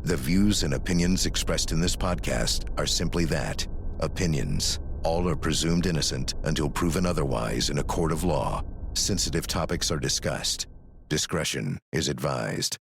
The views and opinions expressed in this podcast are simply that, opinions. All are presumed innocent until proven otherwise in a court of law. Sensitive topics are discussed. Discretion is advised.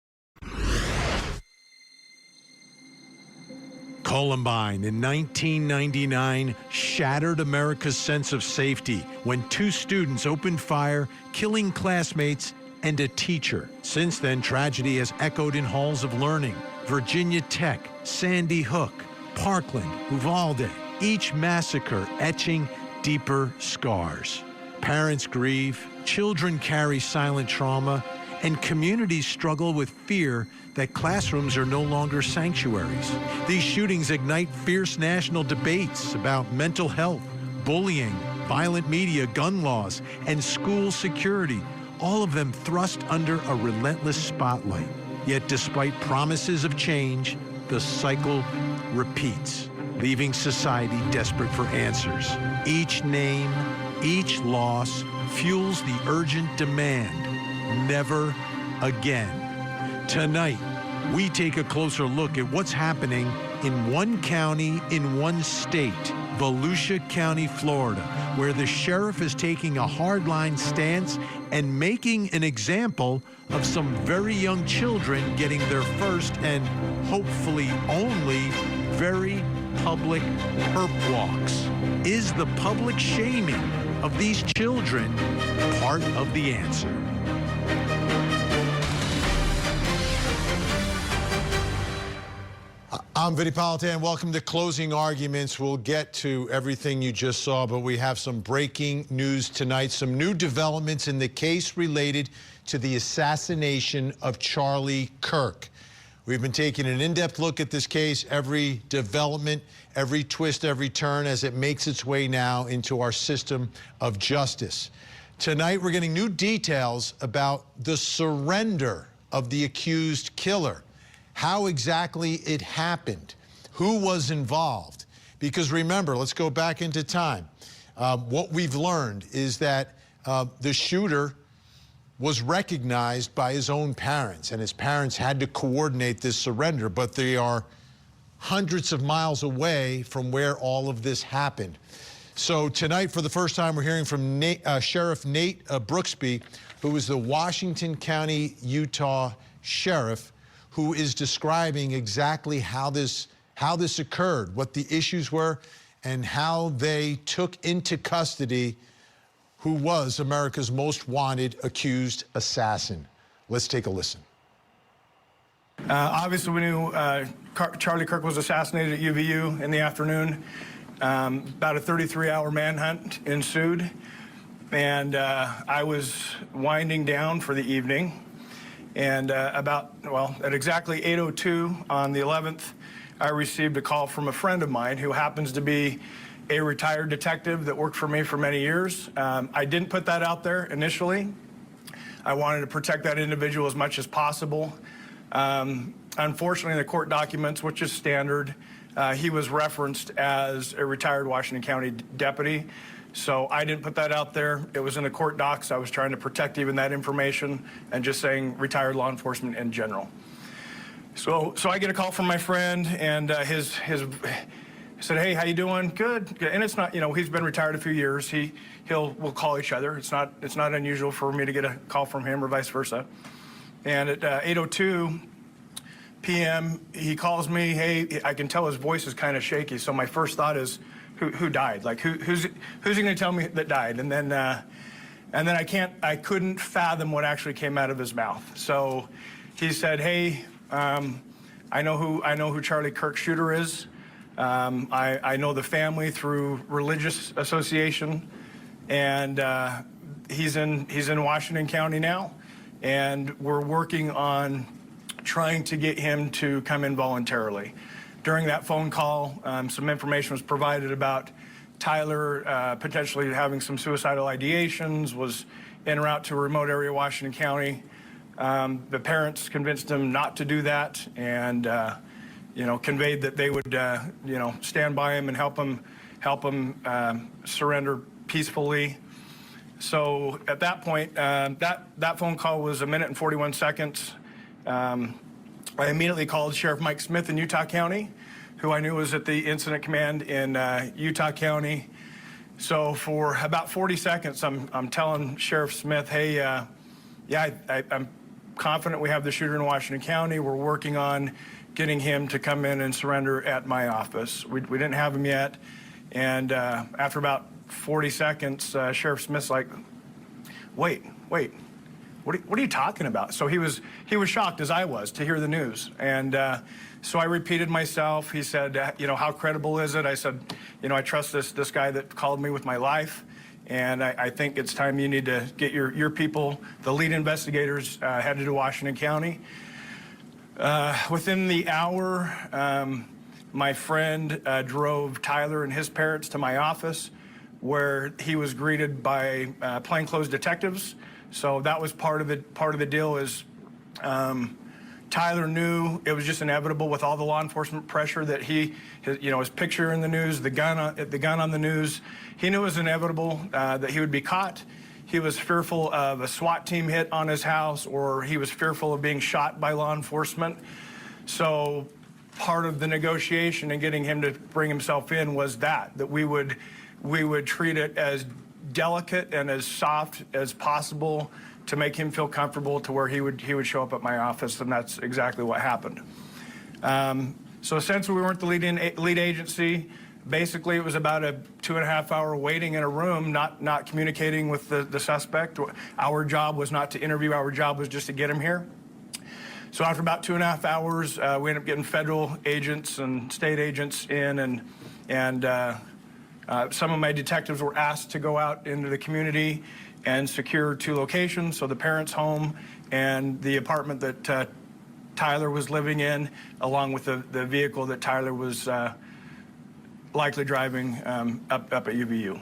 Columbine in 1999 shattered America's sense of safety when two students opened fire, killing classmates and a teacher. Since then, tragedy has echoed in halls of learning. Virginia Tech, Sandy Hook, Parkland, Uvalde, each massacre etching deeper scars. Parents grieve, children carry silent trauma, and communities struggle with fear that classrooms are no longer sanctuaries. These shootings ignite fierce national debates about mental health, bullying, violent media, gun laws, and school security, all of them thrust under a relentless spotlight. Yet despite promises of change, the cycle repeats, leaving society desperate for answers. Each name, each loss fuels the urgent demand, never again. Tonight, we take a closer look at what's happening in one county in one state, Volusia County, Florida, where the sheriff is taking a hardline stance and making an example of some very young children getting their first and hopefully only very public perp walks. Is the public shaming of these children part of the answer? I'm Vinnie Politan. Welcome to Closing Arguments. We'll get to everything you just saw, but we have some breaking news tonight, some new developments in the case related to the assassination of Charlie Kirk. We've been taking an in-depth look at this case, every development, every twist, every turn as it makes its way now into our system of justice. Tonight, we're getting new details about the surrender of the accused killer. How exactly it happened, who was involved. Because remember, let's go back into time. What we've learned is that the shooter was recognized by his own parents, and his parents had to coordinate this surrender, but they are hundreds of miles away from where all of this happened. So tonight, for the first time, we're hearing from Sheriff Nate Brooksby, who is the Washington County, Utah sheriff, who is describing exactly how this occurred, what the issues were, and how they took into custody who was America's most wanted accused assassin. Let's take a listen. Obviously, we knew Charlie Kirk was assassinated at UVU in the afternoon. About a 33-hour manhunt ensued, and I was winding down for the evening. And at exactly 8:02 on the 11th, I received a call from a friend of mine who happens to be a retired detective that worked for me for many years. I didn't put that out there initially. I wanted to protect that individual as much as possible. Unfortunately, in the court documents, which is standard, he was referenced as a retired Washington County deputy. So I didn't put that out there. It was in the court docs. I was trying to protect even that information and just saying retired law enforcement in general. So I get a call from my friend, and he said, "Hey, how you doing?" Good. And it's not, he's been retired a few years. We'll call each other. It's not unusual for me to get a call from him or vice versa. And at 8:02 p.m., he calls me. Hey, I can tell his voice is kind of shaky. So my first thought is, who died? Like who's he going to tell me that died? And then I couldn't fathom what actually came out of his mouth. So he said, "Hey, I know who Charlie Kirk's shooter is. I know the family through religious association, and he's in Washington County now, and we're working on trying to get him to come in voluntarily." During that phone call, some information was provided about Tyler potentially having some suicidal ideations, was en route to a remote area of Washington County. The parents convinced him not to do that, and conveyed that they would stand by him and help him surrender peacefully. So at that point, that phone call was 1 minute and 41 seconds. I immediately called Sheriff Mike Smith in Utah County, who I knew was at the incident command in Utah County. So for about 40 seconds, I'm telling Sheriff Smith, hey, yeah, I'm confident we have the shooter in Washington County. We're working on getting him to come in and surrender at my office. We didn't have him yet. And after about 40 seconds, Sheriff Smith's like, wait, what are you talking about? So he was shocked, as I was, to hear the news. And so I repeated myself. He said, you know, how credible is it? I said, you know, I trust this guy that called me with my life. And I think it's time you need to get your people, the lead investigators, headed to Washington County. Within the hour, my friend drove Tyler and his parents to my office, where he was greeted by plainclothes detectives. So that was part of the deal. Is Tyler knew it was just inevitable with all the law enforcement pressure that his picture in the news, the gun on the news. He knew it was inevitable that he would be caught. He was fearful of a SWAT team hit on his house, or he was fearful of being shot by law enforcement. So part of the negotiation and getting him to bring himself in was that we would treat it as delicate and as soft as possible to make him feel comfortable to where he would show up at my office, and that's exactly what happened. So since we weren't the lead agency, basically it was about a 2.5 hour waiting in a room, not communicating with the suspect. Our job was not to interview, our job was just to get him here. So after about 2.5 hours, we ended up getting federal agents and state agents in, and some of my detectives were asked to go out into the community and secure 2 locations, so the parents' home and the apartment that Tyler was living in, along with the vehicle that Tyler was likely driving up at UVU.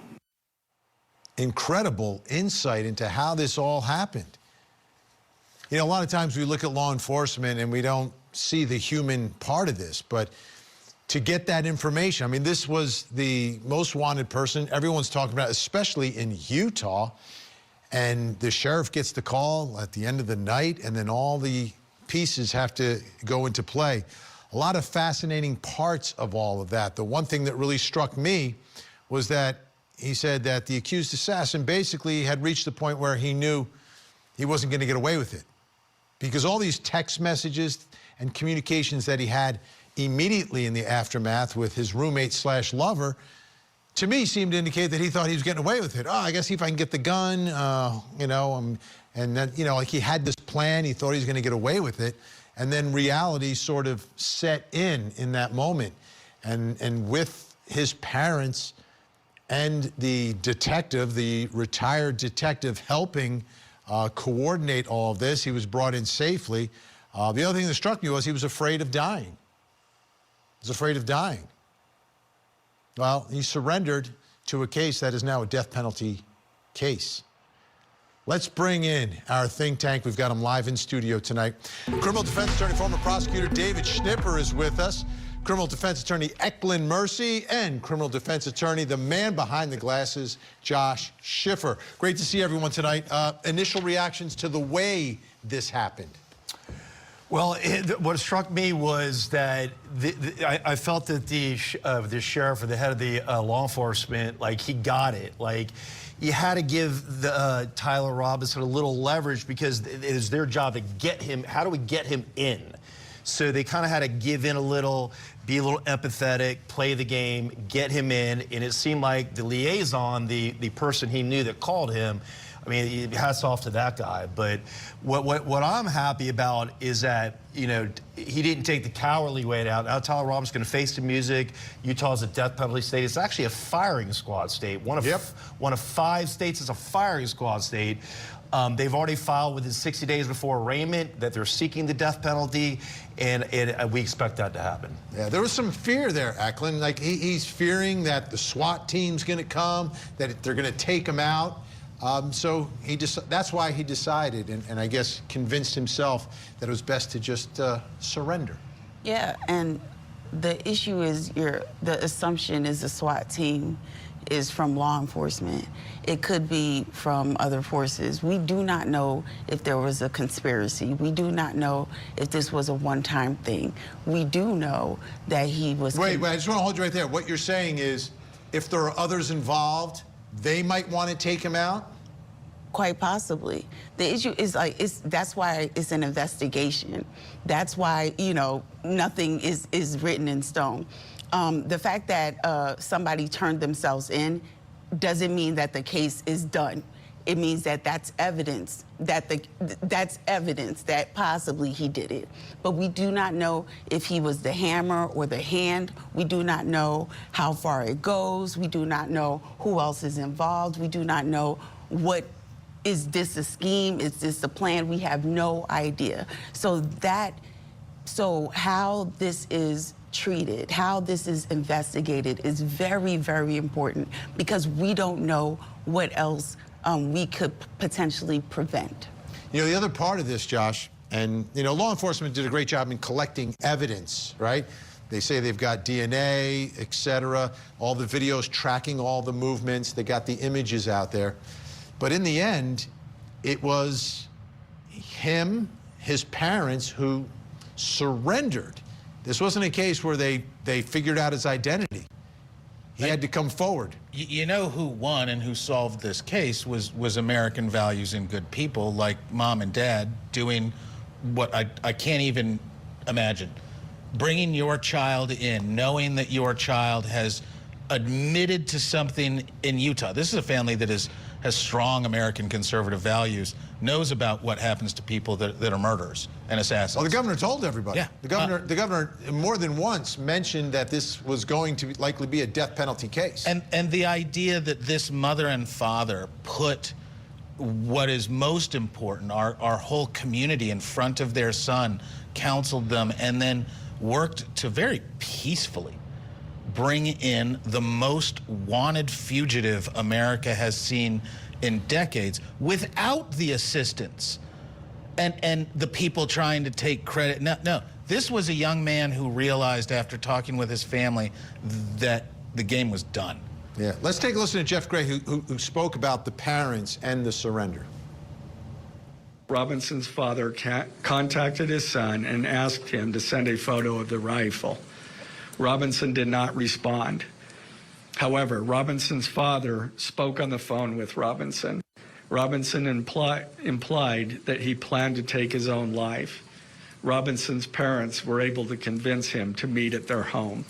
Incredible insight into how this all happened. You know, a lot of times we look at law enforcement and we don't see the human part of this, but to get that information, I mean, this was the most wanted person everyone's talking about, especially in Utah. And the sheriff gets the call at the end of the night, and then all the pieces have to go into play. A lot of fascinating parts of all of that. The one thing that really struck me was that he said that the accused assassin basically had reached the point where he knew he wasn't going to get away with it, because all these text messages and communications that he had immediately in the aftermath with his roommate/lover, to me, seemed to indicate that he thought he was getting away with it. Oh, I guess if I can get the gun, you know, and then, you know, like he had this plan, he thought he was going to get away with it, and then reality sort of set in that moment. And with his parents and the detective, the retired detective, helping coordinate all of this, he was brought in safely. The other thing that struck me was he was afraid of dying. He was afraid of dying. Well, he surrendered to a case that is now a death penalty case. Let's bring in our think tank. We've got him live in studio tonight. Criminal defense attorney, former prosecutor David Schnipper is with us. Criminal defense attorney Eklund Mercy, and criminal defense attorney, the man behind the glasses, Josh Schiffer. Great to see everyone tonight. Initial reactions to the way this happened. Well, what struck me was that I felt that the sheriff, or the head of the law enforcement, like, he got it. Like, you had to give the Tyler Robinson a little leverage, because it is their job to get him. How do we get him in? So they kind of had to give in a little, be a little empathetic, play the game, get him in. And it seemed like the liaison, the person he knew that called him, I mean, hats off to that guy. But what I'm happy about is that, you know, he didn't take the cowardly way out. Now Tyler Robinson's going to face the music. Utah's a death penalty state. It's actually a firing squad state. One of 5 states is a firing squad state. They've already filed within 60 days before arraignment that they're seeking the death penalty, and we expect that to happen. Yeah, there was some fear there, Eklund. Like, he's fearing that the SWAT team's going to come, that they're going to take him out. So that's why he decided, and I guess convinced himself that it was best to just surrender. Yeah, and the issue is the assumption is the SWAT team is from law enforcement. It could be from other forces. We do not know if there was a conspiracy. We do not know if this was a one-time thing. We do know that he was... Wait, I just want to hold you right there. What you're saying is, if there are others involved, they might want to take him out? Quite possibly. The issue is that's why it's an investigation. That's why, you know, nothing is written in stone. The fact that somebody turned themselves in doesn't mean that the case is done. It means that that's evidence that possibly he did it. But we do not know if he was the hammer or the hand. We do not know how far it goes. We do not know who else is involved. We do not know is this a scheme? Is this a plan? We have no idea. So how this is treated, how this is investigated is very, very important, because we don't know what else we could potentially prevent. You know, the other part of this, Josh, and, you know, law enforcement did a great job in collecting evidence, right? They say they've got DNA, et cetera, all the videos tracking all the movements. They got the images out there. But in the end, it was him, his parents, who surrendered. This wasn't a case where they figured out his identity. He had to come forward. You know who won and who solved this case was American values and good people like mom and dad doing what I can't even imagine. Bringing your child in, knowing that your child has admitted to something in Utah. This is a family that has strong American conservative values, knows about what happens to people that are murderers and assassins. Well, the governor told everybody. Yeah. The governor more than once mentioned that this was going to likely be a death penalty case. And the idea that this mother and father put what is most important, our whole community, in front of their son, counseled them, and then worked to very peacefully bring in the most wanted fugitive America has seen in decades without the assistance and the people trying to take credit. No, this was a young man who realized after talking with his family that the game was done. Yeah, let's take a listen to Jeff Gray, who spoke about the parents and the surrender. Robinson's father contacted his son and asked him to send a photo of the rifle. Robinson did not respond. However, Robinson's father spoke on the phone with Robinson. Robinson implied that he planned to take his own life. Robinson's parents were able to convince him to meet at their home.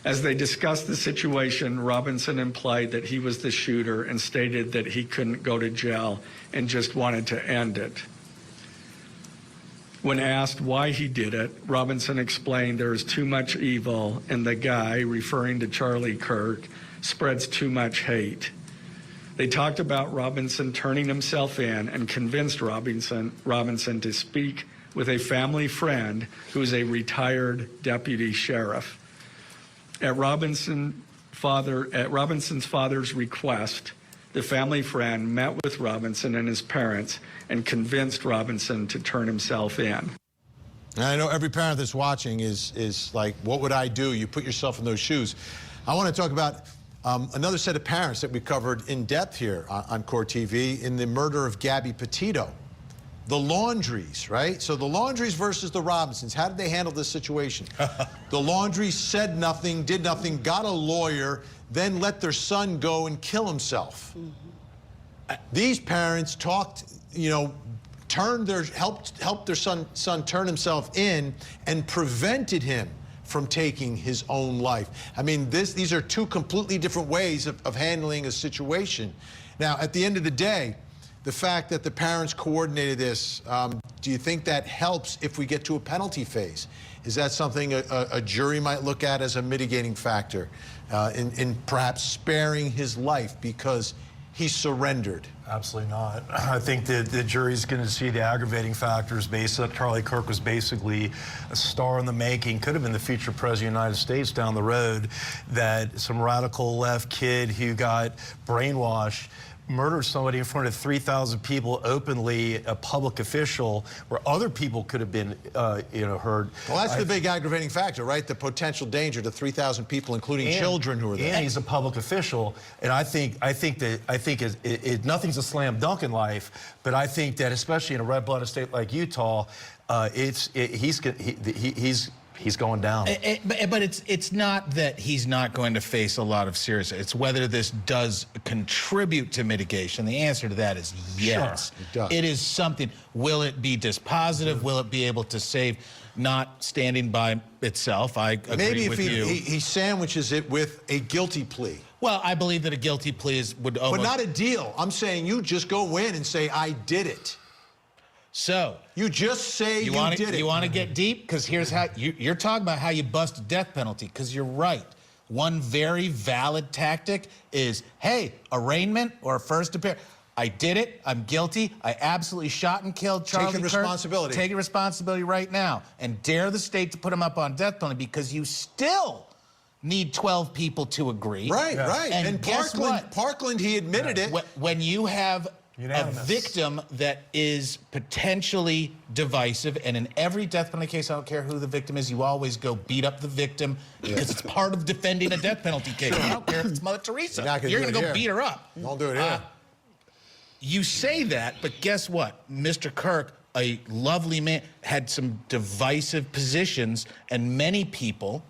As they discussed the situation, Robinson implied that he was the shooter and stated that he couldn't go to jail and just wanted to end it. When asked why he did it, Robinson explained there is too much evil and the guy, referring to Charlie Kirk, spreads too much hate. They talked about Robinson turning himself in and convinced Robinson to speak with a family friend who is a retired deputy sheriff. At Robinson's father's request, the family friend met with Robinson and his parents and convinced Robinson to turn himself in. And I know every parent that's watching is like, what would I do? You put yourself in those shoes. I want to talk about another set of parents that we covered in depth here on Core TV in the murder of Gabby Petito. The Laundries, right? So the Laundries versus the Robinsons. How did they handle this situation? The Laundries said nothing, did nothing, got a lawyer, then let their son go and kill himself. Mm-hmm. These parents talked, you know, helped their son turn himself in and prevented him from taking his own life. I mean, these are two completely different ways of handling a situation. Now, at the end of the day, the fact that the parents coordinated this, do you think that helps if we get to a penalty phase? Is that something a jury might look at as a mitigating factor in perhaps sparing his life because he surrendered? Absolutely not. I think that the jury's going to see the aggravating factors based on Charlie Kirk was basically a star in the making, could have been the future president of the United States down the road, that some radical left kid who got brainwashed murder somebody in front of 3,000 people openly, a public official, where other people could have been, heard. Well, that's the big aggravating factor, right? The potential danger to 3,000 people, including children who are there. And he's a public official, and I think nothing's a slam dunk in life, but I think that especially in a red-blooded state like Utah, he's going down. But it's not that he's not going to face a lot of serious. It's whether this does contribute to mitigation. The answer to that is yes. Sure, it does. It is something. Will it be dispositive? Will it be able to save? Not standing by itself. I agree with you. Maybe if he sandwiches it with a guilty plea. Well, I believe that a guilty plea would almost... But not a deal. I'm saying you just go in and say, I did it. So you just say you did it. You want to get deep? Because here's how you're talking about how you bust a death penalty. Because you're right. One very valid tactic is, hey, arraignment or first appearance. I did it. I'm guilty. I absolutely shot and killed Charlie Taking Kirk. responsibility. Taking responsibility right now, and dare the state to put him up on death penalty because you still need 12 people to agree. Right, right. And guess what? Parkland, he admitted it. When you have Unanimous. a victim that is potentially divisive, and in every death penalty case, I don't care who the victim is, you always go beat up the victim because it's part of defending a death penalty case. I don't care if it's Mother Teresa. You're going to go beat her up. Don't do it here. You say that, but guess what? Mr. Kirk, a lovely man, had some divisive positions, and many people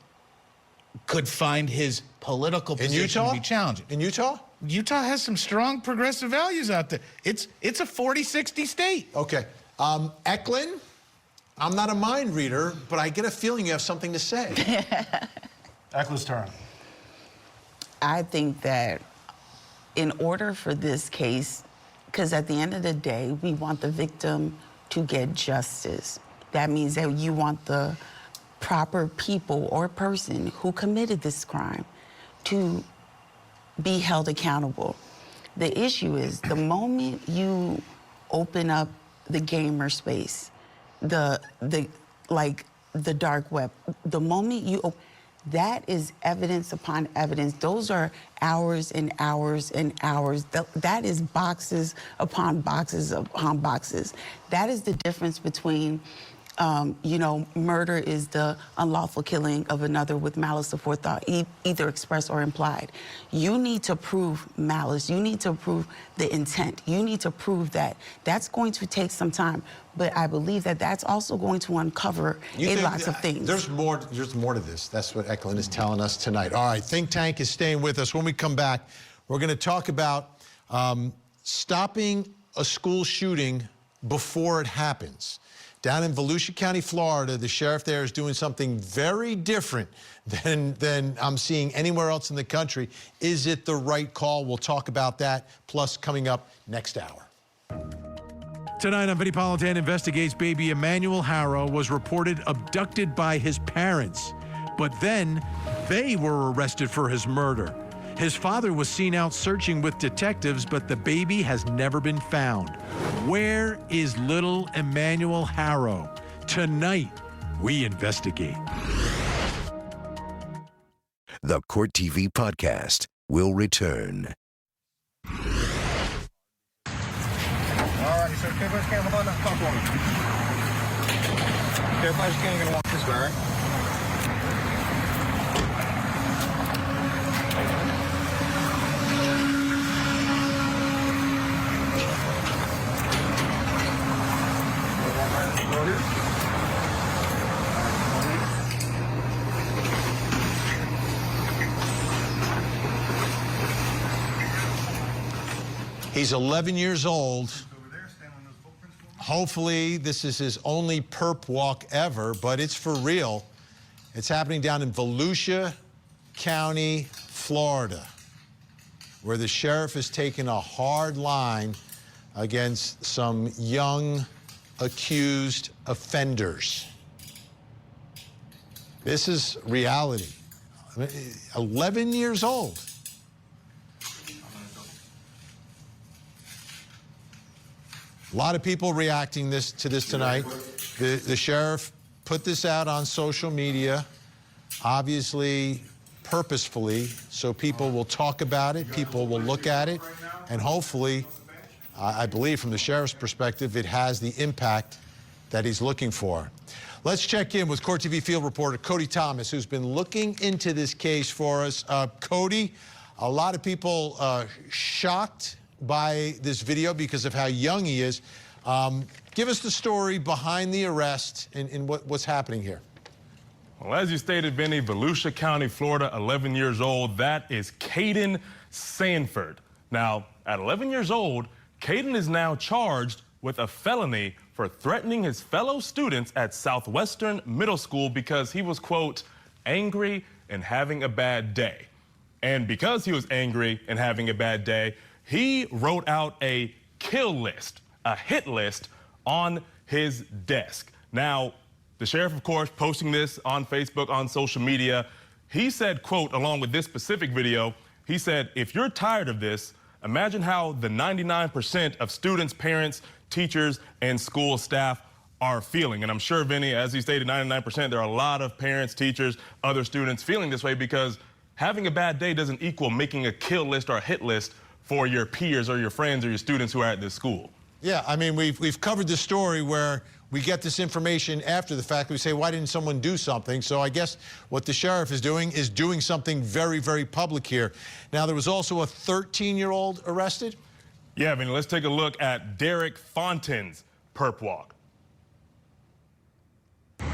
could find his political position to be challenging. In Utah? Utah has some strong progressive values out there. It's a 40-60 state. Okay. Eklund, I'm not a mind reader, but I get a feeling you have something to say. Eklund's turn. I think that in order for this case, because at the end of the day, we want the victim to get justice. That means that you want the proper people or person who committed this crime to be held accountable. The issue is the moment you open up the gamer space, the dark web, the moment you that is evidence upon evidence. Those are hours and hours and hours. That is boxes upon boxes upon boxes. That is the difference between murder is the unlawful killing of another with malice aforethought, either expressed or implied. You need to prove malice. You need to prove the intent. You need to prove that. That's going to take some time, but I believe that that's also going to uncover lots of things. There's more to this. That's what Eklund is telling us tonight. All right, Think Tank is staying with us. When we come back, we're going to talk about stopping a school shooting before it happens. Down in Volusia County, Florida, the sheriff there is doing something very different than I'm seeing anywhere else in the country. Is it the right call? We'll talk about that, plus coming up next hour. Tonight on Vinnie Politan Investigates, baby Emmanuel Harrow was reported abducted by his parents, but then they were arrested for his murder. His father was seen out searching with detectives, but the baby has never been found. Where is little Emmanuel Harrow? Tonight, we investigate. The Court TV podcast will return. All right, so everybody's camera on that top one. Everybody's gonna walk this way, all right? He's 11 years old. Hopefully, this is his only perp walk ever, but it's for real. It's happening down in Volusia County, Florida, where the sheriff is taking a hard line against some young accused offenders. This is reality. 11 years old. A lot of people reacting to this tonight. The sheriff put this out on social media, obviously purposefully, so people will talk about it, people will look at it, and hopefully, I believe from the sheriff's perspective, it has the impact that he's looking for. Let's check in with Court TV field reporter Cody Thomas, who's been looking into this case for us. Cody, a lot of people shocked by this video because of how young he is. Give us the story behind the arrest and what's happening here. Well, as you stated, Vinnie, Volusia County, Florida, 11 years old. That is Caden Sanford. Now, at 11 years old, Caden is now charged with a felony for threatening his fellow students at Southwestern Middle School because he was, quote, angry and having a bad day. And because he was angry and having a bad day, he wrote out a kill list, a hit list on his desk. Now, the sheriff, of course, posting this on Facebook, on social media, he said, quote, along with this specific video, he said, if you're tired of this, imagine how the 99% of students, parents, teachers, and school staff are feeling. And I'm sure, Vinnie, as he stated, 99%, there are a lot of parents, teachers, other students feeling this way because having a bad day doesn't equal making a kill list or a hit list for your peers or your friends or your students who are at this school. Yeah, I mean, we've covered this story where we get this information after the fact. We say, why didn't someone do something? So I guess what the sheriff is doing something very, very public here. Now, there was also a 13-year-old arrested? Yeah, Vinnie, let's take a look at Derek Fontain's perp walk. All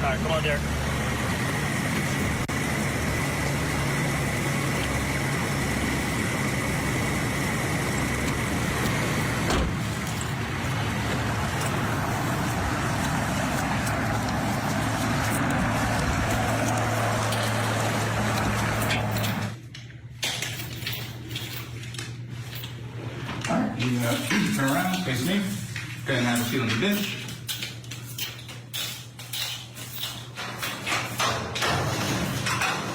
right, come on, Derek. You turn around, face me. Go ahead and have a seat on the bench.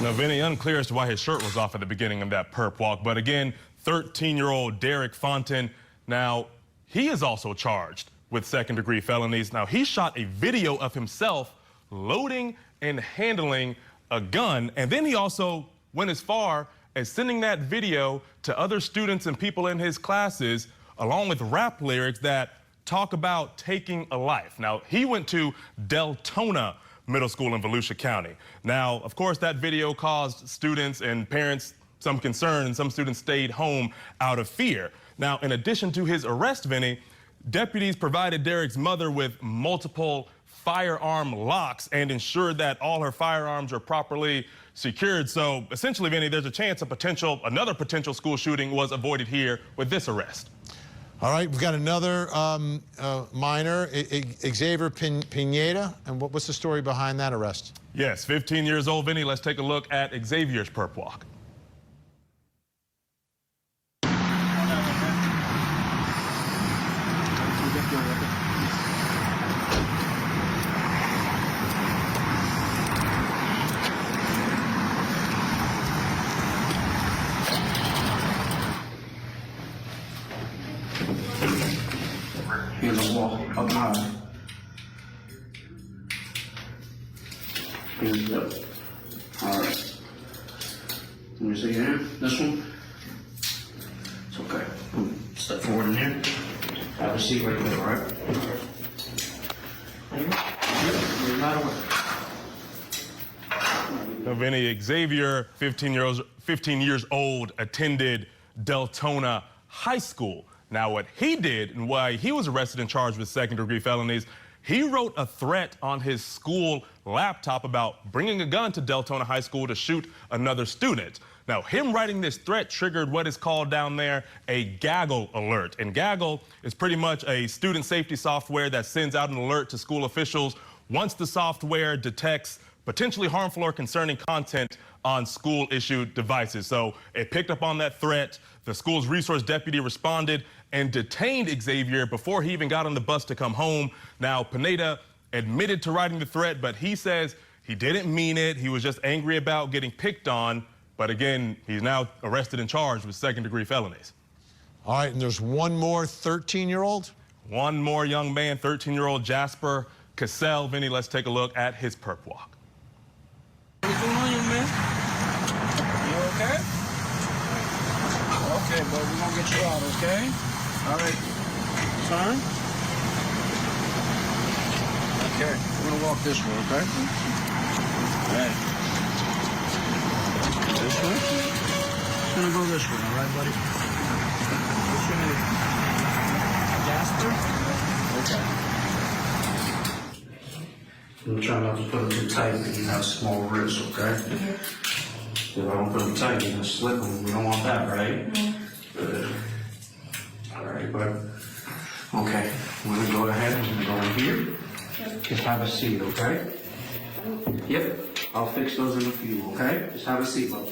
Now, Vinnie, unclear as to why his shirt was off at the beginning of that perp walk. But again, 13-year-old Derek Fontaine. Now, he is also charged with second-degree felonies. Now, he shot a video of himself loading and handling a gun. And then he also went as far as sending that video to other students and people in his classes, along with rap lyrics that talk about taking a life. Now, he went to Deltona Middle School in Volusia County. Now, of course, that video caused students and parents some concern, and some students stayed home out of fear. Now, in addition to his arrest, Vinnie, deputies provided Derek's mother with multiple firearm locks and ensured that all her firearms are properly secured. So essentially, Vinnie, there's a chance another potential school shooting was avoided here with this arrest. All right, we've got another minor, Xavier Pineda. And what's the story behind that arrest? Yes, 15 years old, Vinnie. Let's take a look at Xavier's perp walk. Here's a wall up high. Here's the. All right. Let me see here. This one. It's okay. Step forward in here. Have a seat right there, all right? You're not away. Now, Vinnie, Xavier, 15 years old, attended Deltona High School. Now, what he did and why he was arrested and charged with second-degree felonies, he wrote a threat on his school laptop about bringing a gun to Deltona High School to shoot another student. Now, him writing this threat triggered what is called down there a gaggle alert. And gaggle is pretty much a student safety software that sends out an alert to school officials once the software detects potentially harmful or concerning content on school-issued devices. So it picked up on that threat. The school's resource deputy responded and detained Xavier before he even got on the bus to come home. Now, Pineda admitted to writing the threat, but he says he didn't mean it. He was just angry about getting picked on. But again, he's now arrested and charged with second-degree felonies. All right, and there's one more 13-year-old? One more young man, 13-year-old Jasper Cassell. Vinnie, let's take a look at his perp walk. What's going on, young man? You okay? Okay, bud, we're gonna get you out, okay? All right. Turn. Okay, we're gonna walk this way, okay? All right. This way? It's gonna go this way, all right, buddy? What's your name? Jasper? Okay. I'm trying not to put them too tight, but you have small wrists, okay? If I don't put them tight, you're gonna slip them. We don't want that, right? Good. All right, bud. Okay, we're gonna go ahead, we're gonna go in here. Just have a seat, okay? Yep, I'll fix those in a few, okay? Just have a seat, bud.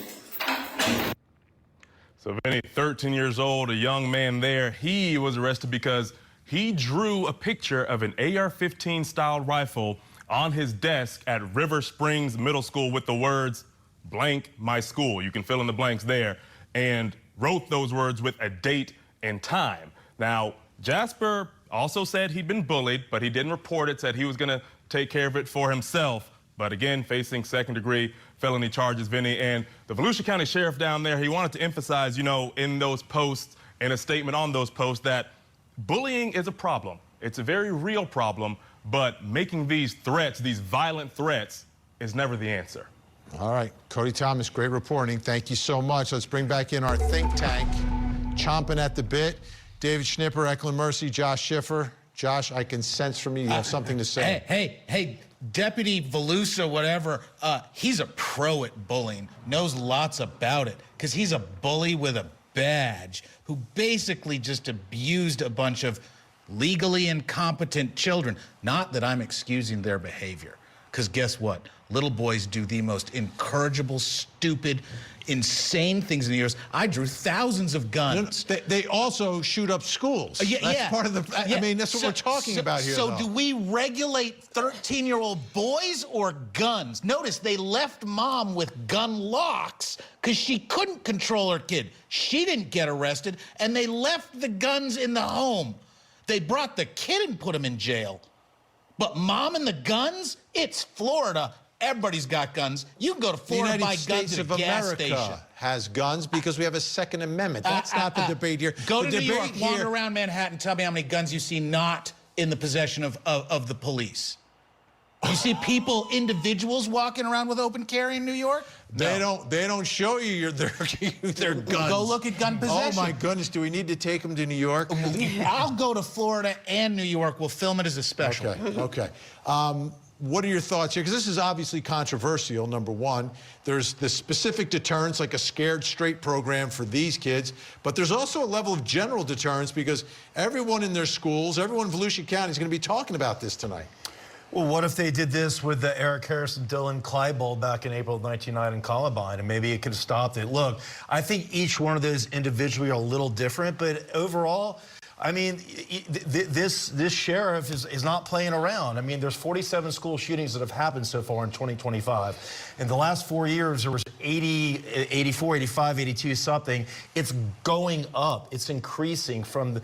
So Vinny, 13 years old, a young man there, he was arrested because he drew a picture of an AR-15 style rifle on his desk at River Springs Middle School with the words, blank my school. You can fill in the blanks there, and wrote those words with a date and time. Now, Jasper also said he'd been bullied, but he didn't report it, said he was gonna take care of it for himself. But again, facing second-degree felony charges, Vinny. And the Volusia County Sheriff down there, he wanted to emphasize, you know, in those posts, in a statement on those posts, that bullying is a problem. It's a very real problem, but making these threats, these violent threats, is never the answer. All right, Cody Thomas, great reporting. Thank you so much. Let's bring back in our think tank, chomping at the bit. David Schnipper, Eklund Mercy, Josh Schiffer. Josh, I can sense from you have something to say. Hey, Deputy Volusia, whatever, he's a pro at bullying, knows lots about it, because he's a bully with a badge who basically just abused a bunch of legally incompetent children. Not that I'm excusing their behavior, because guess what? Little boys do the most incorrigible, stupid, insane things in the years. I drew thousands of guns. They also shoot up schools. That's part of the, I mean, that's what we're talking about here, So though. do we regulate 13-year-old boys or guns? Notice they left mom with gun locks because she couldn't control her kid. She didn't get arrested, and they left the guns in the home. They brought the kid and put him in jail. But mom and the guns? It's Florida. Everybody's got guns. You can go to Florida and buy guns at a gas station. Has guns because we have a Second Amendment. That's not the debate here. Go the to New debate York, wander around Manhattan, tell me how many guns you see not in the possession of the police. You see people, individuals walking around with open carry in New York? No. They don't show you their guns. Go look at gun possession. Oh my goodness, do we need to take them to New York? I'll go to Florida and New York. We'll film it as a special. Okay. What are your thoughts here? Because this is obviously controversial, number one. There's the specific deterrence, like a scared straight program for these kids, but there's also a level of general deterrence because everyone in their schools, everyone in Volusia County is going to be talking about this tonight. Well, what if they did this with the Eric Harris and Dylan Klebold back in April of 1999 in Columbine, and maybe it could have stopped it? Look, I think each one of those individually are a little different, but overall, I mean, this sheriff is not playing around. I mean, there's 47 school shootings that have happened so far in 2025. In the last 4 years, there was 80, 84, 85, 82 something. It's going up. It's increasing from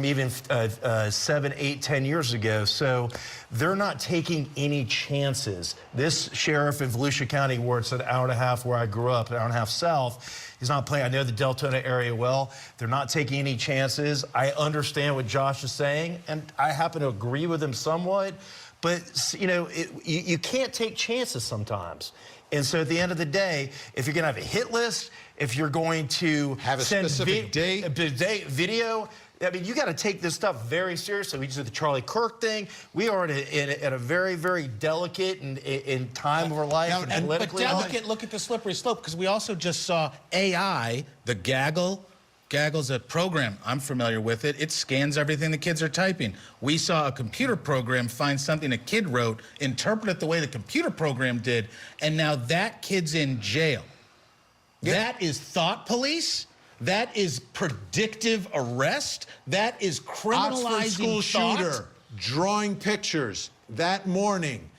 even 7, 8, 10 years ago. So they're not taking any chances. This sheriff in Volusia County, where it's an hour and a half where I grew up, an hour and a half south, he's not playing. I know the Deltona area well. They're not taking any chances. I understand what Josh is saying, and I happen to agree with him somewhat. But, you know, you can't take chances sometimes. And so at the end of the day, if you're going to have a hit list, if you're going to have a specific date, video, I mean, you got to take this stuff very seriously. We just did the Charlie Kirk thing. We are at a very, very delicate and time of our life. But delicate, look at the slippery slope, because we also just saw AI, the Gaggle. Gaggle's a program. I'm familiar with it. It scans everything the kids are typing. We saw a computer program find something a kid wrote, interpret it the way the computer program did, and now that kid's in jail. Yeah. That is thought police. That is predictive arrest. That is criminalizing Oxford school thought. shooter drawing pictures that morning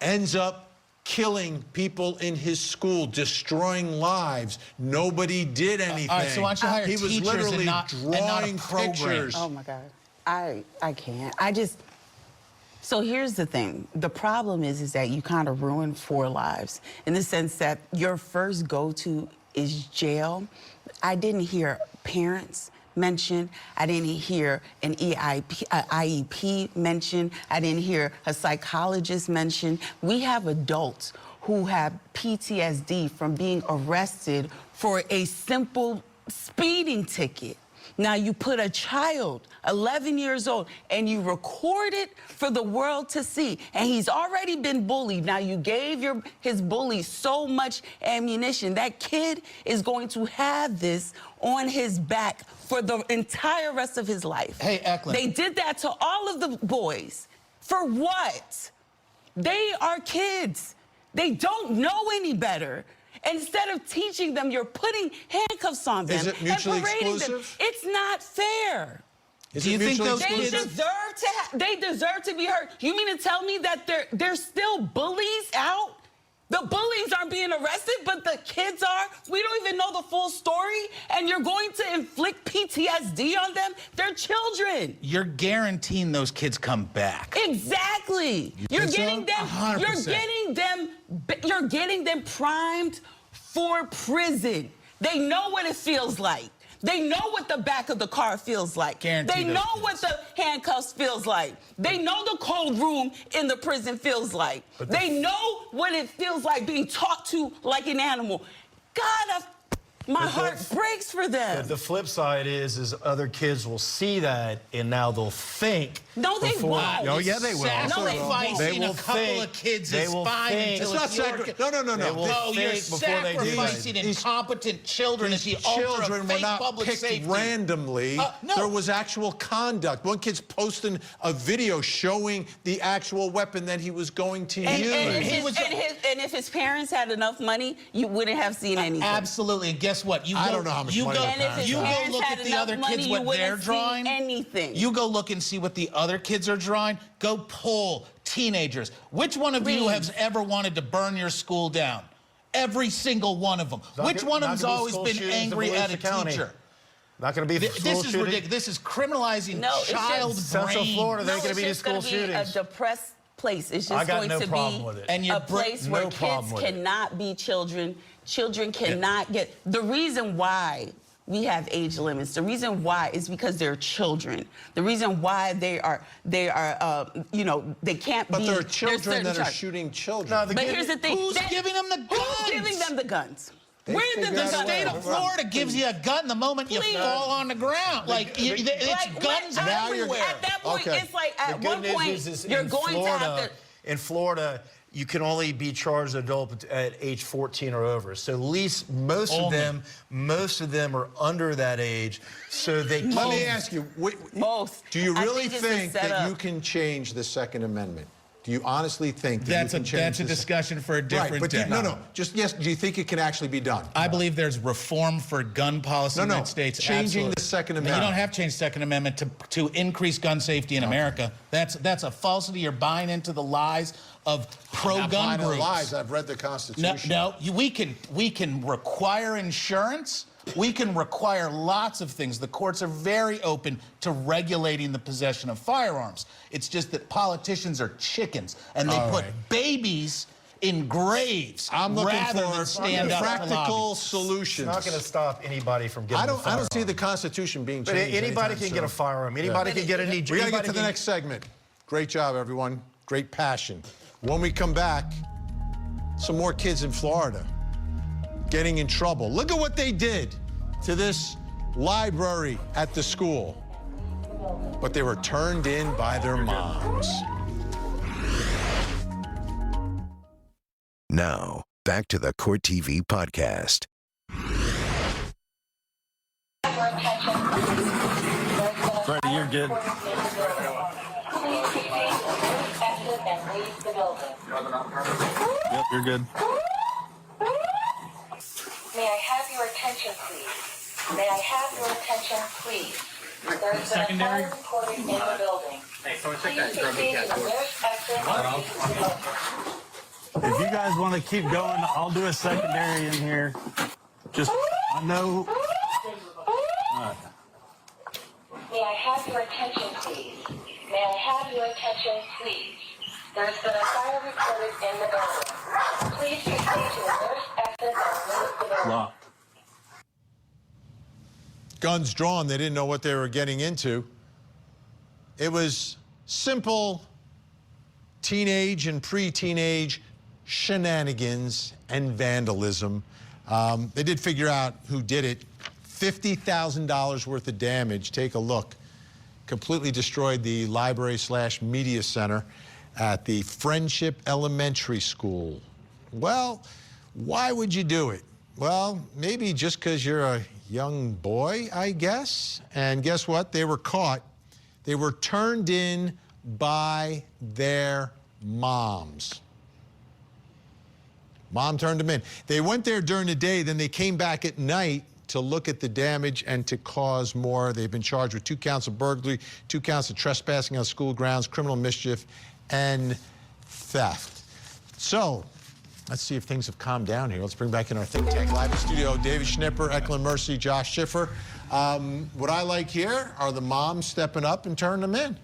ends up killing people in his school, destroying lives. Nobody did anything. All right, so why don't you hire he was teachers literally and not drawing a program. pictures. Oh my God, I can't. So here's the thing. The problem is that you kind of ruin 4 lives in the sense that your first go-to is jail. I didn't hear parents mentioned. I didn't hear an IEP mentioned. I didn't hear a psychologist mentioned. We have adults who have PTSD from being arrested for a simple speeding ticket. Now you put a child, 11 years old, and you record it for the world to see, and he's already been bullied. Now you gave his bully so much ammunition. That kid is going to have this on his back for the entire rest of his life. Hey, Eklund. They did that to all of the boys. For what? They are kids. They don't know any better. Instead of teaching them, you're putting handcuffs on them. Is it mutually and parading exclusive? them. It's not fair. Do you think those They deserve to be hurt. You mean to tell me that there's still bullies out? The bullies aren't being arrested, but the kids are? We don't even know the full story, and you're going to inflict PTSD on them? They're children. You're guaranteeing those kids come back. Exactly. You're getting them. 100%. You're getting them primed for prison. They know what it feels like. They know what the back of the car feels like. Guarantee they know what the handcuffs feels like. They know the cold room in the prison feels like. They know what it feels like being talked to like an animal. God, my heart breaks for them. The flip side is other kids will see that and now they'll think. No, they won't. Oh, yeah, they will. No, they won't. Sacrificing a couple of kids is fine until it's your kid. No. No, you're sacrificing incompetent children as the altar of fake public safety. Children were not picked randomly. No. There was actual conduct. One kid's posting a video showing the actual weapon that he was going to use. And if his parents had enough money, you wouldn't have seen anything. Absolutely. And guess what? I don't know how much money the parents have. You go look at the other kids, what they're drawing. Anything. You go look and see what the other kids are drawing. Go poll teenagers. Which one of you has ever wanted to burn your school down? Every single one of them. Which one of them's always been angry at a teacher? Not going to be This is ridiculous. This is criminalizing child brain. Central Florida, they're going to be the school shootings. A depressed place. It's just going to be a place where kids cannot be children. Children cannot get. The reason why we have age limits, the reason why is because they're children. The reason why they are, they can't be. But there are children that are shooting children. No, but here's the thing. Who's giving them the guns? Who's giving them the guns? Where did the state of Florida gives you a gun the moment you fall on the ground? It's guns everywhere. At that point, it's like at one point you're going to have to. In Florida, you can only be charged an adult at age 14 or over. So at least most of them are under that age. So they can't. Let me ask you, do you really think that you can change the Second Amendment? Do you honestly think that that's a discussion for a different day? No. Just yes. Do you think it can actually be done? I believe there's reform for gun policy in the United States. Changing the Second Amendment. You don't have to change the Second Amendment to increase gun safety in America. That's a falsity. You're buying into the lies of pro-gun groups. Lies. I've read the Constitution. No. We can require insurance. We can require lots of things. The courts are very open to regulating the possession of firearms. It's just that politicians are chickens, and they put babies in graves rather than stand up for practical solutions. It's not going to stop anybody from getting a firearm. I don't see the Constitution being changed. But anybody can get a firearm. Anybody can get a knee. We got to get to the next segment. Great job, everyone. Great passion. When we come back, some more kids in Florida getting in trouble. Look at what they did to this library at the school. But they were turned in by their moms. Now, back to the Court TV podcast. Freddie, you're good. Yep, you're good. May I have your attention, please? May I have your attention, please? There's been a fire recorded in the building. Hey, someone check that drum If you guys want to keep going, I'll do a secondary in here. Just, I know. May I have your attention, please? May I have your attention, please? There's been a fire recorded in the building. Please proceed to the nearest exit and leave the building. Locked. guns drawn. They didn't know what they were getting into. It was simple teenage and pre-teenage shenanigans and vandalism. They did figure out who did it. $50,000 worth of damage. Take a look. Completely destroyed the library/media center at the Friendship Elementary School. Well, why would you do it? Well, maybe just because you're a young boy, I guess. And guess what? They were caught. They were turned in by their moms. Mom turned them in. They went there during the day, then they came back at night to look at the damage and to cause more. They've been charged with 2 counts of burglary, 2 counts of trespassing on school grounds, criminal mischief, and theft. So, let's see if things have calmed down here. Let's bring back in our think tank. Live in studio, David Schnipper, Eklund Mercy, Josh Schiffer. What I like here are the moms stepping up and turning them in.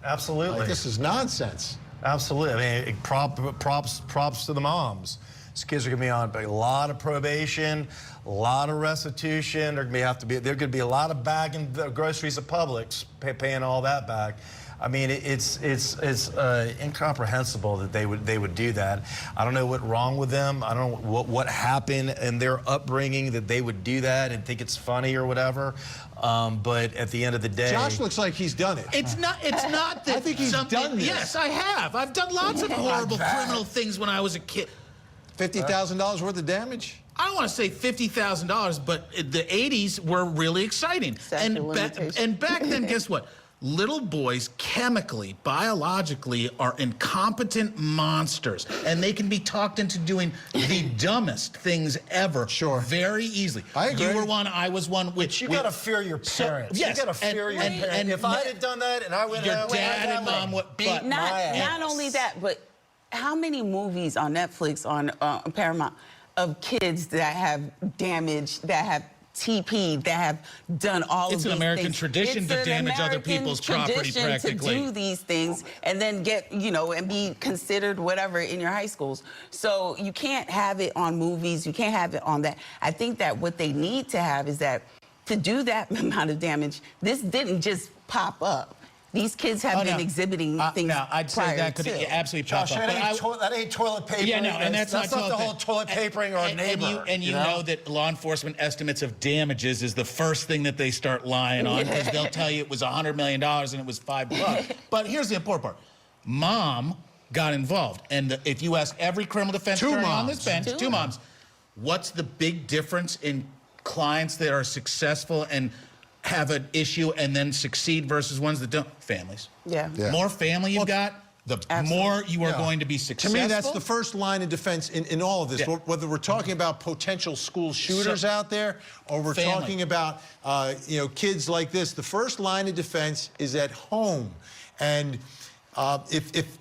Absolutely. Like, this is nonsense. Absolutely. I mean, props to the moms. These kids are going to be on a lot of probation, a lot of restitution. They're going to be a lot of bagging the groceries at Publix, paying all that back. I mean, it's incomprehensible that they would do that. I don't know what's wrong with them. I don't know what happened in their upbringing that they would do that and think it's funny or whatever. But at the end of the day, Josh looks like he's done it. It's not that I think he's done this. Yes, I have. I've done lots of horrible criminal things when I was a kid. $50,000 worth of damage? I don't want to say $50,000, but the 80s were really exciting. And back then, guess what? Little boys chemically, biologically, are incompetent monsters, and they can be talked into doing the dumbest things ever. Sure. Very easily. I agree. You were one, I was one. You got to fear your parents. Yes. You got to fear your parents. If I had done that and I went your dad and mom would beat my ass. Not only that, but how many movies on Netflix, on Paramount, of kids that have damaged, that have TP, that have done all of these things? It's an American tradition to damage other people's property, practically. To do these things and then get, and be considered whatever in your high schools. So you can't have it on movies. You can't have it on that. I think that what they need to have is that to do that amount of damage, this didn't just pop up. These kids have been exhibiting things No, I'd say that could absolutely pop Josh, up. that ain't toilet paper. Yeah, no, and that's not the whole toilet papering or neighbor. And you know that law enforcement estimates of damages is the first thing that they start lying on, because they'll tell you it was $100 million and it was $5. But here's the important part. Mom got involved. And if you ask every criminal defense attorney on this bench, two moms, what's the big difference in clients that are successful and have an issue and then succeed versus ones that don't? Families. Yeah. More family you've got, the more you are going to be successful. To me, that's the first line of defense in all of this. Yeah. Whether we're talking about potential school shooters out there, or we're talking about kids like this, the first line of defense is at home. And if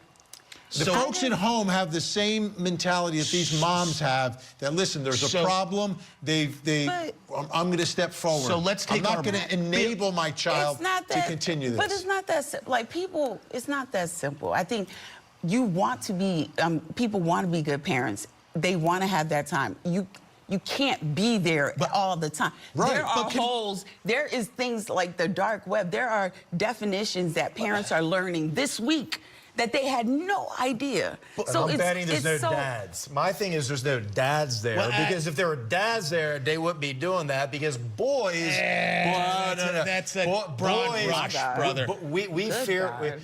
the folks at home have the same mentality that these moms have, that listen, there's a problem, I'm going to step forward. So let's take I'm not going to enable my child to continue this. But it's not that simple. It's not that simple. I think you want to be, people want to be good parents. They want to have that time. You can't be there all the time. Right. There are holes. There is things like the dark web. There are definitions that parents are learning this week that they had no idea. So I'm betting there's no dads. My thing is there's no dads there, because if there were dads there, they wouldn't be doing that, because boys... That's a broad brush, brother. We fear...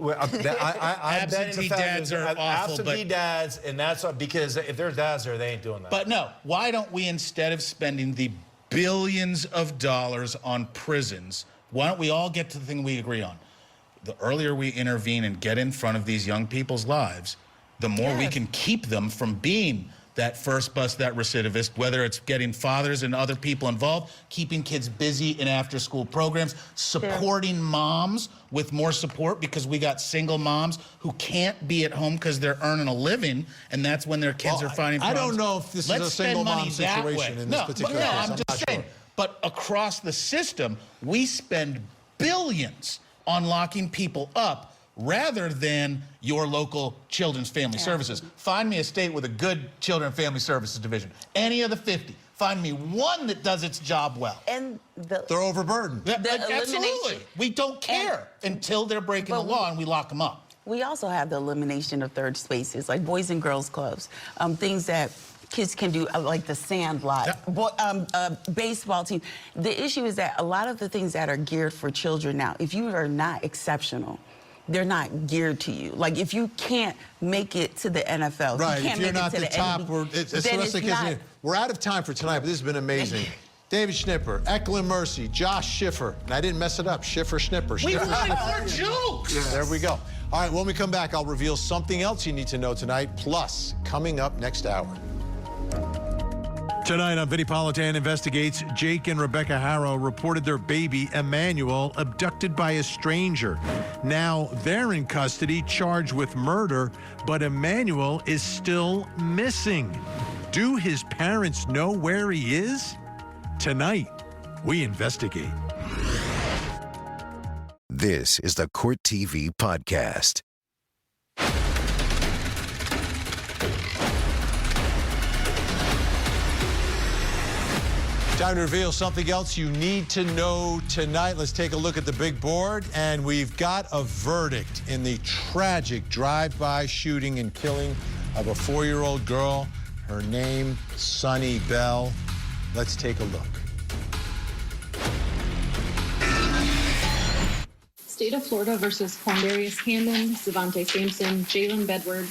Absentee dads are awful, absentee dads, and that's because if there's dads there, they ain't doing that. But no, why don't we, instead of spending the billions of dollars on prisons, why don't we all get to the thing we agree on? The earlier we intervene and get in front of these young people's lives, the more we can keep them from being that first bus, that recidivist, whether it's getting fathers and other people involved, keeping kids busy in after-school programs, supporting moms with more support, because we got single moms who can't be at home because they're earning a living, and that's when their kids are finding problems. I don't know if this is a single mom situation in this particular case. I'm just saying. But across the system, we spend billions on locking people up rather than your local Children's Family Services. Find me a state with a good Children and Family Services division. Any of the 50. Find me one that does its job well. And they're overburdened. Absolutely. We don't care until they're breaking the law and we lock them up. We also have the elimination of third spaces, like Boys and Girls Clubs, things that kids can do, like the sand lot, baseball team. The issue is that a lot of the things that are geared for children now, if you are not exceptional, they're not geared to you. Like, if you can't make it to the NFL, right, if you're not the top, we're out of time for tonight, but this has been amazing. David Schnipper, Eklund Mercy, Josh Schiffer, and I didn't mess it up, Schiffer, Schnipper. We want more jokes. Yes. There we go. All right, when we come back, I'll reveal something else you need to know tonight, plus coming up next hour. Tonight on Vinnie Politan Investigates, Jake and Rebecca Harrow reported their baby, Emmanuel, abducted by a stranger. Now they're in custody, charged with murder, but Emmanuel is still missing. Do his parents know where he is? Tonight, we investigate. This is the Court TV Podcast. Time to reveal something else you need to know tonight. Let's take a look at the big board, and we've got a verdict in the tragic drive-by shooting and killing of a 4-year-old girl. Her name, Sunny Bell. Let's take a look. State of Florida versus Quandarius Hammond, Zavante Sampson, Jalen Bedward,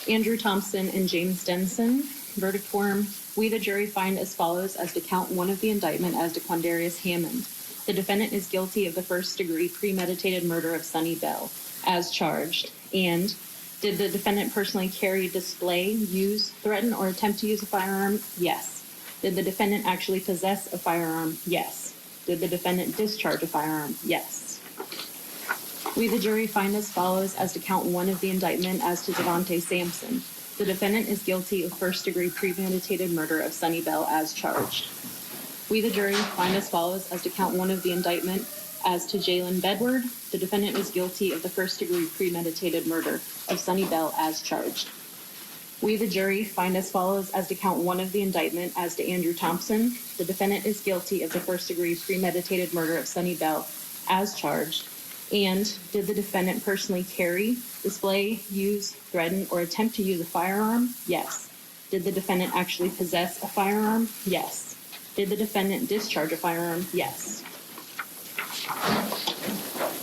Andrew Thompson, and James Denson. Verdict form: we, the jury, find as follows as to count 1 of the indictment as to Quandarius Hammond. The defendant is guilty of the first-degree premeditated murder of Sunny Bell, as charged. And did the defendant personally carry, display, use, threaten, or attempt to use a firearm? Yes. Did the defendant actually possess a firearm? Yes. Did the defendant discharge a firearm? Yes. We, the jury, find as follows as to count 1 of the indictment as to Zavante Sampson. The defendant is guilty of first-degree premeditated murder of Sunny Bell, as charged. We, the jury, find as follows as to count 1 of the indictment as to Jalen Bedward. The defendant is guilty of the first-degree premeditated murder of Sunny Bell, as charged. We, the jury, find as follows as to count 1 of the indictment as to Andrew Thompson. The defendant is guilty of the first-degree premeditated murder of Sunny Bell, as charged. And did the defendant personally carry, display, use, threaten, or attempt to use a firearm? Yes. Did the defendant actually possess a firearm? Yes. Did the defendant discharge a firearm? Yes.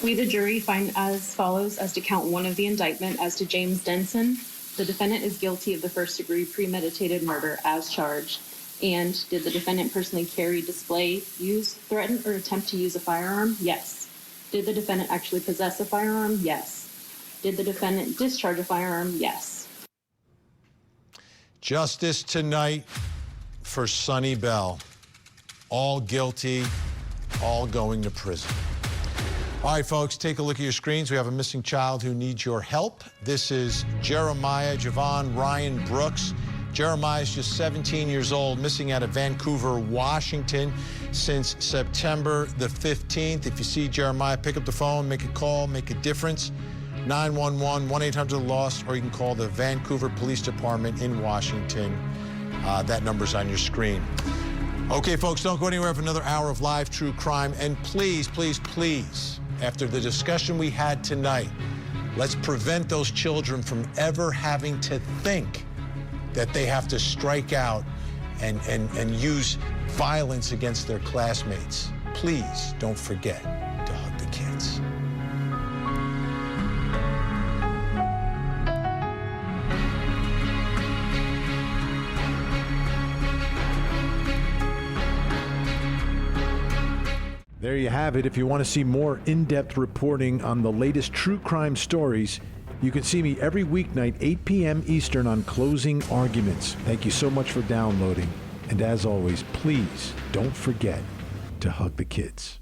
We, the jury, find as follows as to count 1 of the indictment as to James Denson. The defendant is guilty of the first-degree premeditated murder, as charged. And did the defendant personally carry, display, use, threaten, or attempt to use a firearm? Yes. Did the defendant actually possess a firearm? Yes. Did the defendant discharge a firearm? Yes. Justice tonight for Sunny Bell. All guilty, all going to prison. All right, folks, take a look at your screens. We have a missing child who needs your help. This is Jeremiah Javon Ryan Brooks. Jeremiah is just 17 years old, missing out of Vancouver, Washington since September the 15th. If you see Jeremiah, pick up the phone, make a call, make a difference. 911, 1-800-LOST, or you can call the Vancouver Police Department in Washington. That number's on your screen. Okay, folks, don't go anywhere for another hour of live true crime. And please, please, please, after the discussion we had tonight, let's prevent those children from ever having to think that they have to strike out and use violence against their classmates. Please don't forget to hug the kids. There you have it. If you want to see more in-depth reporting on the latest true crime stories, you can see me every weeknight, 8 p.m. Eastern on Closing Arguments. Thank you so much for downloading. And as always, please don't forget to hug the kids.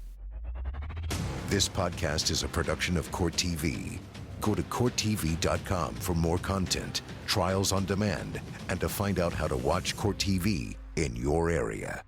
This podcast is a production of Court TV. Go to CourtTV.com for more content, trials on demand, and to find out how to watch Court TV in your area.